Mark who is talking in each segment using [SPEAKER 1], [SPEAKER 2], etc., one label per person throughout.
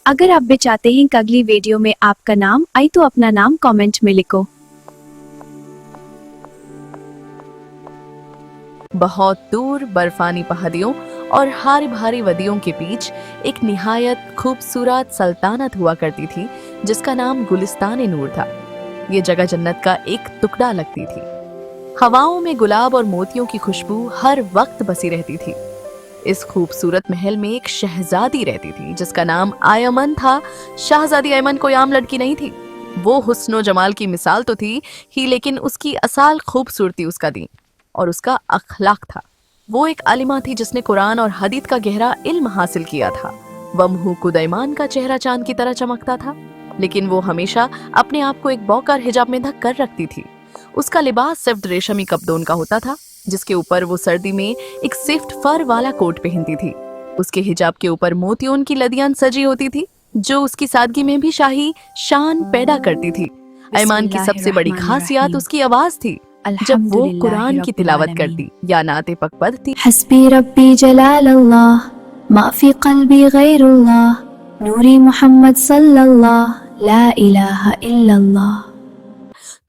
[SPEAKER 1] अगर आप भी चाहते हैं कि अगली वीडियो में आपका नाम आए तो अपना नाम कमेंट में लिखो।
[SPEAKER 2] बहुत दूर बर्फानी पहाड़ियों और हरी भारी वादियों के बीच एक निहायत खूबसूरत सल्तनत हुआ करती थी जिसका नाम गुलिस्तान नूर था। ये जगह जन्नत का एक टुकड़ा लगती थी। हवाओं में गुलाब और मोतियों की खुशबू हर वक्त बसी रहती थी। इस खूबसूरत महल में एक शहजादी रहती थी जिसका नाम आयमन था। शहजादी आयमन कोई आम लड़की नहीं थी। वो हुस्न जमाल की मिसाल तो थी ही, लेकिन उसकी असल खूबसूरती उसका दीन और उसका अखलाक था। वो एक आलिमा थी जिसने कुरान और हदीस का गहरा इल्म हासिल किया था। वमहू कुदैमान का चेहरा चांद की तरह चमकता था, लेकिन वो हमेशा अपने आप को एक बौकर हिजाब में ढक कर रखती थी। उसका लिबास सिर्फ रेशमी कपड़ों का होता था, जिसके ऊपर वो सर्दी में एक सिफ्ट फर वाला कोट पहनती थी। उसके हिजाब के ऊपर मोतियों की लदियां सजी होती थी, जो उसकी सादगी में भी शाही शान पैदा करती थी। ऐमान की सबसे बड़ी खासियत उसकी आवाज थी। जब वो कुरान की तिलावत करती या नाते पक पढ़ती,
[SPEAKER 1] हस्बी रब्बी जलालल्लाह मा फी क़ल्बी गैरुल्लाह नूरी मोहम्मद सल्लल्लाहु ला इलाहा इल्लल्लाह,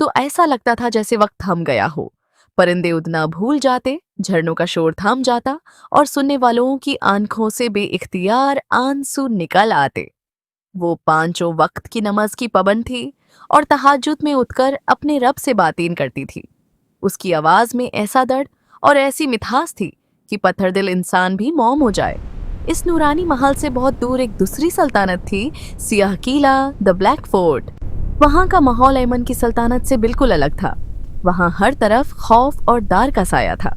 [SPEAKER 2] तो ऐसा लगता था जैसे वक्त थम गया हो। परिंदे उड़ना भूल जाते, झरनों का शोर थम जाता और सुनने वालों की आंखों से बेइख्तियार आंसू निकल आते। वो पांचों वक्त की नमाज की पाबंद थी और तहज्जुद में उठकर अपने रब से बातें करती थी। उसकी आवाज में ऐसा दर्द और ऐसी मिठास थी कि पत्थर दिल इंसान भी मौम हो जाए। इस नूरानी महल से बहुत दूर एक दूसरी सल्तनत थी, सियाह किला, द ब्लैक फोर्ट। वहां का माहौल ऐमन की सल्तनत से बिल्कुल अलग था। वहां हर तरफ खौफ और डर का साया था।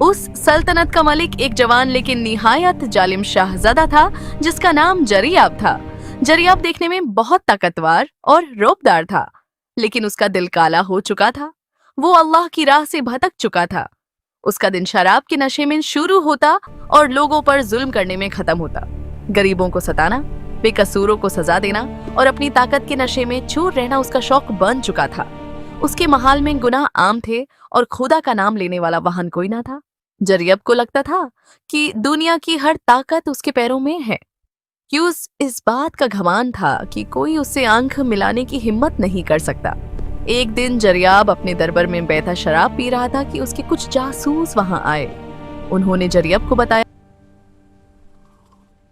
[SPEAKER 2] उस सल्तनत का मालिक एक जवान लेकिन निहायत जालिम शाहजादा था जिसका नाम जरियाब था। जरियाब देखने में बहुत ताकतवर और रौबदार था, लेकिन उसका दिल काला हो चुका था। वो अल्लाह की राह से भटक चुका था। उसका दिन शराब के नशे में शुरू होता और लोगों पर जुल्म करने में खत्म होता। गरीबों को सताना, बेकसूरों को सजा देना और अपनी ताकत के नशे में चूर रहना उसका शौक बन चुका था। उसके महल में गुनाह आम थे और खुदा का नाम लेने वाला वाहन कोई ना था। जरियब को लगता था कि दुनिया की हर ताकत उसके पैरों में है। क्यूस इस बात का घमान था कि कोई उससे आंख मिलाने की हिम्मत नहीं कर सकता। एक दिन जरियाब अपने दरबार में बैठा शराब पी रहा था कि उसके कुछ जासूस वहां आए। उन्होंने जरियब को बताया,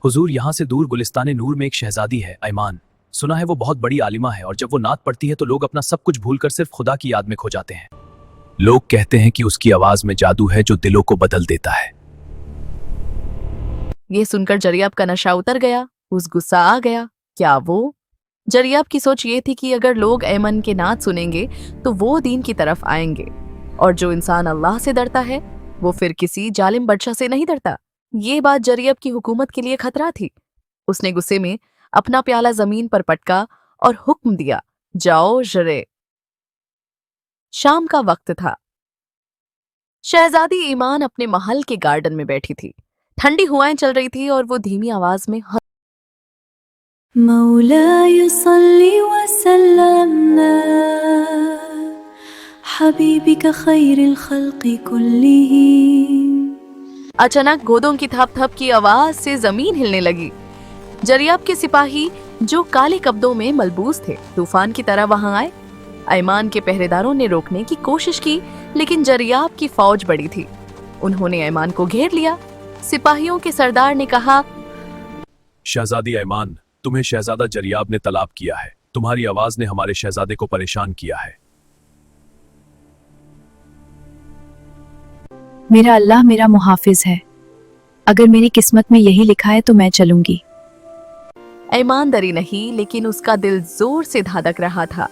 [SPEAKER 3] हुजूर, यहाँ से दूर गुलिस्तान नूर में एक शहजादी है, ऐमान। सुना है वो बहुत बड़ी आलिमा है और जब वो नात पढ़ती है तो लोग अपना सब कुछ भूलकर सिर्फ खुदा की याद में खो जाते हैं। लोग कहते हैं कि उसकी आवाज में जादू है जो दिलों को बदल देता है।
[SPEAKER 2] ये सुनकर जरियाब का नशा उतर गया। उस गुस्सा आ गया। क्या वो? जरियाब की सोच ये थी कि अगर लोग ऐमन के नात सुनेंगे तो वो दीन की तरफ आएंगे, और जो इंसान अल्लाह से डरता है वो फिर किसी जालिम बादशाह से नहीं डरता। ये बात जरियब की हुकूमत के लिए खतरा थी। उसने गुस्से में अपना प्याला जमीन पर पटका और हुक्म दिया, जाओ जरे। शाम का वक्त था। शहजादी ईमान अपने महल के गार्डन में बैठी थी। ठंडी हवाएं चल रही थी और वो धीमी आवाज में
[SPEAKER 1] मौलाय सल्ली व सल्लमना हबीबिका खैरिल खल्क़ि कुल्लिहिम।
[SPEAKER 2] अचानक गोदों की थप थप की आवाज से जमीन हिलने लगी। जरियाब के सिपाही जो काले कपड़ों में मलबूस थे तूफान की तरह वहां आए। ऐमान के पहरेदारों ने रोकने की कोशिश की, लेकिन जरियाब की फौज बड़ी थी। उन्होंने ऐमान को घेर लिया। सिपाहियों के सरदार ने कहा,
[SPEAKER 3] शहजादी ऐमान, तुम्हें शहजादा जरियाब ने तलाब किया है। तुम्हारी आवाज ने हमारे शहजादे को परेशान किया है।
[SPEAKER 1] मेरा अल्लाह मेरा मुहाफिज है। अगर मेरी किस्मत में यही लिखा है तो मैं चलूंगी।
[SPEAKER 2] ऐमान डरी नहीं, लेकिन उसका दिल जोर से धड़क रहा था।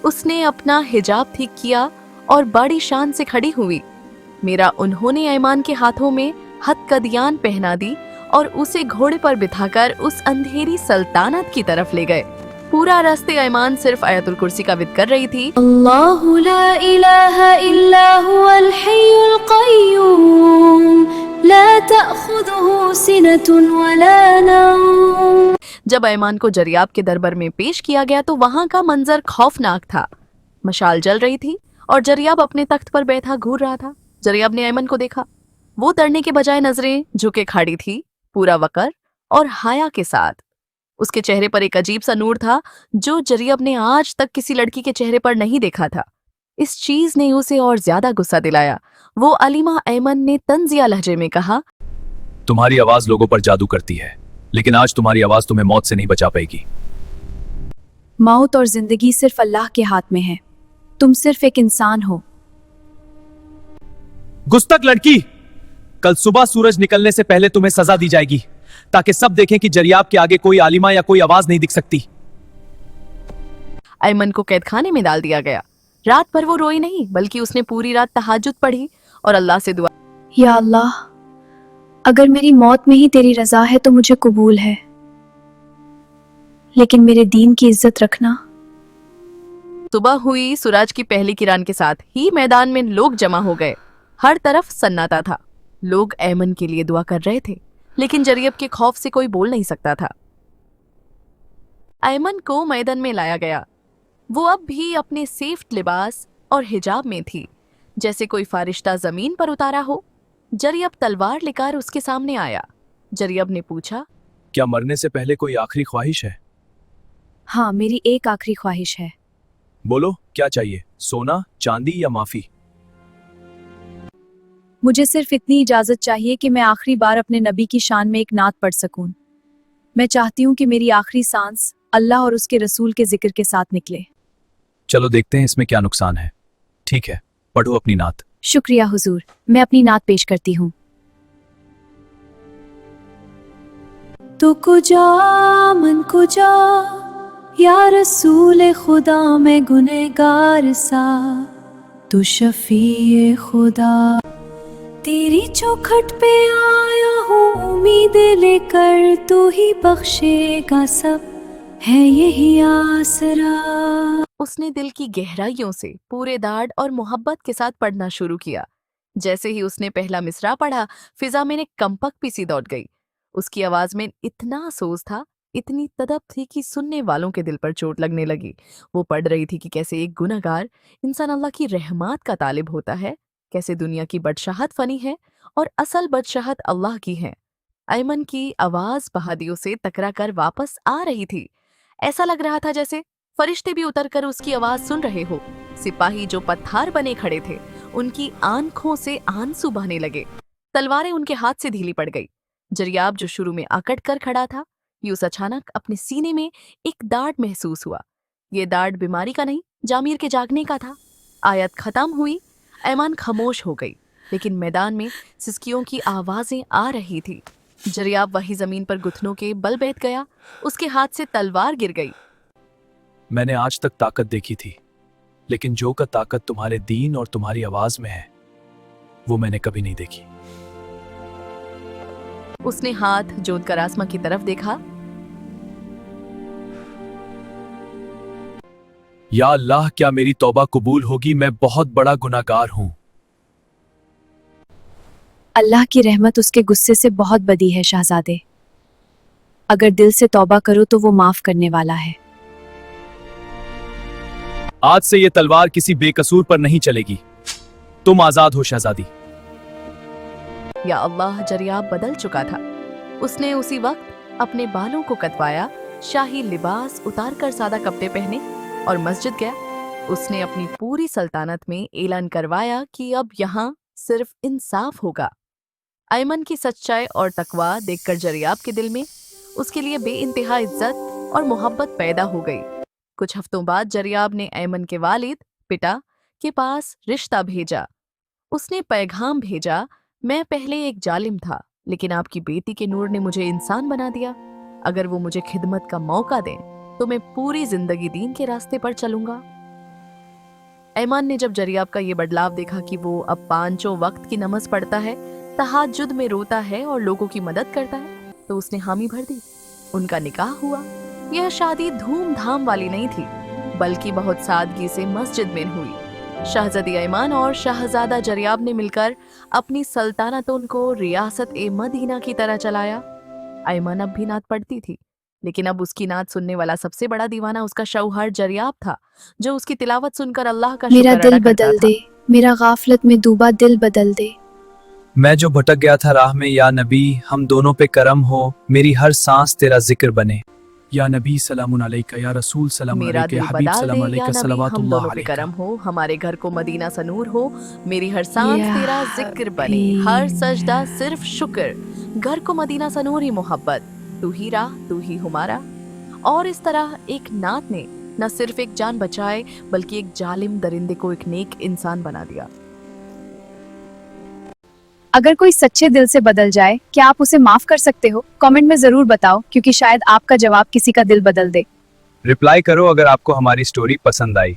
[SPEAKER 2] उसने अपना हिजाब ठीक किया और बड़ी शान से खड़ी हुई। उन्होंने ऐमान के हाथों में हथकड़ियां पहना दी और उसे घोड़े पर बिठाकर उस अंधेरी सल्तनत की तरफ ले गए। पूरा रास्ते ऐमान सिर्फ आयतुल कुर्सी का विद कर रही थी।
[SPEAKER 1] अल्लाहु ला इलाहा इल्ला हुवल हय्युल क़य्यूम ला तअख़ुज़ुहु सिनतुन वला नौम।
[SPEAKER 2] जब ऐमान को जरियाब के दरबार में पेश किया गया तो वहां का मंजर खौफनाक था। मशाल जल रही थी और जरियाब अपने तख्त पर बैठा घूर रहा था। जरियाब ने ऐमन को देखा। वो डरने के बजाय नजरें झुके खड़ी थी। पूरा वकर और हाया के साथ। उसके चेहरे पर एक अजीब सा नूर था जो जरियब ने आज तक किसी लड़की के चेहरे पर नहीं देखा था। इस चीज ने उसे और ज्यादा गुस्सा दिलाया। वो अलीमा ऐमन ने तंजिया लहजे में कहा,
[SPEAKER 3] तुम्हारी आवाज लोगों पर जादू करती है, लेकिन आज तुम्हारी आवाज तुम्हें मौत से नहीं बचा पाएगी।
[SPEAKER 1] मौत और जिंदगी सिर्फ अल्लाह के हाथ में है। तुम सिर्फ एक इंसान हो।
[SPEAKER 3] गुस्तक लड़की, कल सुबह सूरज निकलने से पहले तुम्हें सजा दी जाएगी, ताकि सब देखें कि जरियाब के आगे कोई आलिमा या कोई आवाज नहीं दिख सकती।
[SPEAKER 2] ऐमन को कैदखाने में डाल दिया गया। रात भर वो रोई नहीं, बल्कि उसने पूरी रात तहज्जुद पढ़ी और अल्लाह से दुआ।
[SPEAKER 1] या अल्लाह, अगर मेरी मौत में ही तेरी रजा है तो मुझे कबूल है, लेकिन मेरे दीन की इज्जत रखना।
[SPEAKER 2] सुबह हुई सूरज की पहली किरण के साथ ही मैदान में लोग जमा हो गए। हर तरफ सन्नाटा था। लोग ऐमन के लिए दुआ कर रहे थे, लेकिन जरियब के खौफ से कोई बोल नहीं सकता था। ऐमन को मैदान में लाया गया। वो अब भी अपने सेफ्ट लिबास और हिजाब में थी, जैसे कोई फारिश्ता जमीन पर उतारा हो। जरियब तलवार लेकर उसके सामने आया। जरियब ने पूछा,
[SPEAKER 3] क्या मरने से पहले कोई आखिरी ख्वाहिश है?
[SPEAKER 1] हाँ, मेरी एक आखिरी ख्वाहिश है।
[SPEAKER 3] बोलो, क्या चाहिए? सोना, चांदी या माफी?
[SPEAKER 1] मुझे सिर्फ इतनी इजाजत चाहिए कि मैं आखिरी बार अपने नबी की शान में एक नात पढ़ सकूं। मैं चाहती हूँ कि मेरी आखिरी सांस अल्लाह और उसके रसूल के जिक्र के साथ निकले।
[SPEAKER 3] चलो देखते हैं इसमें क्या नुकसान है। ठीक है, पढ़ो अपनी नात।
[SPEAKER 1] शुक्रिया हुजूर, मैं अपनी नात पेश करती हूँ। तो कुजा मन कुजा, या रसूल खुदा मैं गुनहगार सा, तू शफीए खुदा, तेरी चौखट पे आया हूँ उम्मीद लेकर, तू ही बख्शेगा सब, है यही आसरा।
[SPEAKER 2] उसने दिल की गहराइयों से पूरे दाढ़ और मोहब्बत के साथ पढ़ना शुरू किया। जैसे ही उसने पहला मिसरा पढ़ा, फिजा में एक कंपक पी सी दौड़ गई। उसकी आवाज में इतना सोज था, इतनी तड़प थी कि सुनने वालों के दिल पर चोट लगने लगी। वो पढ़ रही थी कि कैसे एक गुनहगार इंसान अल्लाह की रहमत का तालिब होता है, कैसे दुनिया की बदशाहत फनी है और असल बदशाहत अल्लाह की है। ऐमन की आवाज पहाड़ियों से टकरा कर वापस आ रही थी। ऐसा लग रहा था जैसे फरिश्ते भी उतरकर उसकी आवाज सुन रहे हो। सिपाही जो पत्थर बने खड़े थे, उनकी आंखों से आंसू बहने लगे। तलवारें उनके हाथ से ढीली पड़ गई। जरियाब जो शुरू में अकड़ कर खड़ा था, यूस अचानक अपने सीने में एक दाढ़ महसूस हुआ। ये दाढ़ बीमारी का नहीं, जामिर के जागने का था। आयत खत्म हुई। ऐमन खामोश हो गई, लेकिन मैदान में सिसकियों की आवाजें आ रही थी। जरियाब वही जमीन पर घुटनों के बल बैठ गया। उसके हाथ से तलवार गिर गई।
[SPEAKER 3] मैंने आज तक ताकत देखी थी, लेकिन जो का ताकत तुम्हारे दीन और तुम्हारी आवाज में है, वो मैंने कभी नहीं देखी।
[SPEAKER 2] उसने हाथ जोड़कर आसमां की तरफ देखा।
[SPEAKER 3] या अल्लाह, क्या मेरी तौबा कबूल होगी? मैं बहुत बड़ा गुनाहगार हूं।
[SPEAKER 1] अल्लाह की रहमत उसके गुस्से से बहुत बदी है शहजादे। अगर दिल से तौबा करो तो वो माफ करने वाला है।
[SPEAKER 3] आज से ये तलवार किसी बेकसूर पर नहीं चलेगी। तुम आजाद हो शहजादी।
[SPEAKER 2] या अल्लाह, जरियाब बदल चुका था। उसने उसी वक्त अपने बालों को कटवाया, शाही लिबास उतारकर सादा कपड़े पहने और मस्जिद गया। उसने अपनी पूरी सल्तनत में ऐलान करवाया कि अब यहाँ सिर्फ इंसाफ होगा। ऐमन की सच्चाई और तकवा देखकर जरियाब के दिल में उसके लिए बेइंतहा इज्जत और मोहब्बत पैदा हो गई। कुछ हफ्तों बाद जरियाब ने ऐमन के वालिद पिता के पास रिश्ता भेजा। उसने पैगाम भेजा, मैं पहले एक जालिम था, लेकिन आपकी बेटी के नूर ने मुझे इंसान बना दिया। अगर वो मुझे खिदमत का मौका दें तो मैं पूरी जिंदगी दीन के रास्ते पर चलूंगा। ऐमन ने जब जरियाब का ये बदलाव देखा कि वो अब 5 वक्त की नमाज पढ़ता है, तहज्जुद में रोता है और लोगों की मदद करता है, तो उसने हामी भर दी। उनका निकाह हुआ। यह शादी धूमधाम वाली नहीं थी, बल्कि बहुत सादगी से मस्जिद में हुई। शहजादी ऐमन और शहजादा जरियाब ने मिलकर अपनी सल्तनतों को रियासत ए मदीना की तरह चलाया। ऐमन अब भी नात पढ़ती थी, लेकिन अब उसकी नात सुनने वाला सबसे बड़ा दीवाना उसका शौहर जरियाब था, जो उसकी तिलावत सुनकर अल्लाह का
[SPEAKER 1] मेरा
[SPEAKER 2] शुक्र
[SPEAKER 1] दिल
[SPEAKER 2] अदा करता
[SPEAKER 1] बदल
[SPEAKER 2] था।
[SPEAKER 1] दे, मेरा गाफलत में डूबा दिल बदल दे।
[SPEAKER 3] मैं जो भटक गया था राह में, या नबी हम दोनों पे करम हो, मेरी हर सांस तेरा जिक्र बने। या नबी सलामुन अलैका, या रसूल सलामुन
[SPEAKER 2] मेरा
[SPEAKER 3] अलैका,
[SPEAKER 2] दिल
[SPEAKER 3] या हबीब
[SPEAKER 2] बदल दे
[SPEAKER 3] सलामुन
[SPEAKER 2] या
[SPEAKER 3] अलैका,
[SPEAKER 2] नबी, हम
[SPEAKER 3] सलवातुल्लाह
[SPEAKER 2] दोनों पे
[SPEAKER 3] अलैका।
[SPEAKER 2] करम हो, हमारे घर को मदीना सा नूर हो, मेरी हर सांस
[SPEAKER 1] या
[SPEAKER 2] तेरा जिक्र बने, हर सजदा सिर्फ शुक्र, घर को मदीना सा नूर ही मोहब्बत, तू ही राह तू ही हमारा। और इस तरह एक नात ने न सिर्फ एक जान बचाए बल्कि एक जालिम दरिंदे को एक नेक इंसान बना दिया।
[SPEAKER 1] अगर कोई सच्चे दिल से बदल जाए, क्या आप उसे माफ कर सकते हो? कमेंट में जरूर बताओ, क्योंकि शायद आपका जवाब किसी का दिल बदल दे।
[SPEAKER 3] रिप्लाई करो अगर आपको हमारी स्टोरी पसंद आई।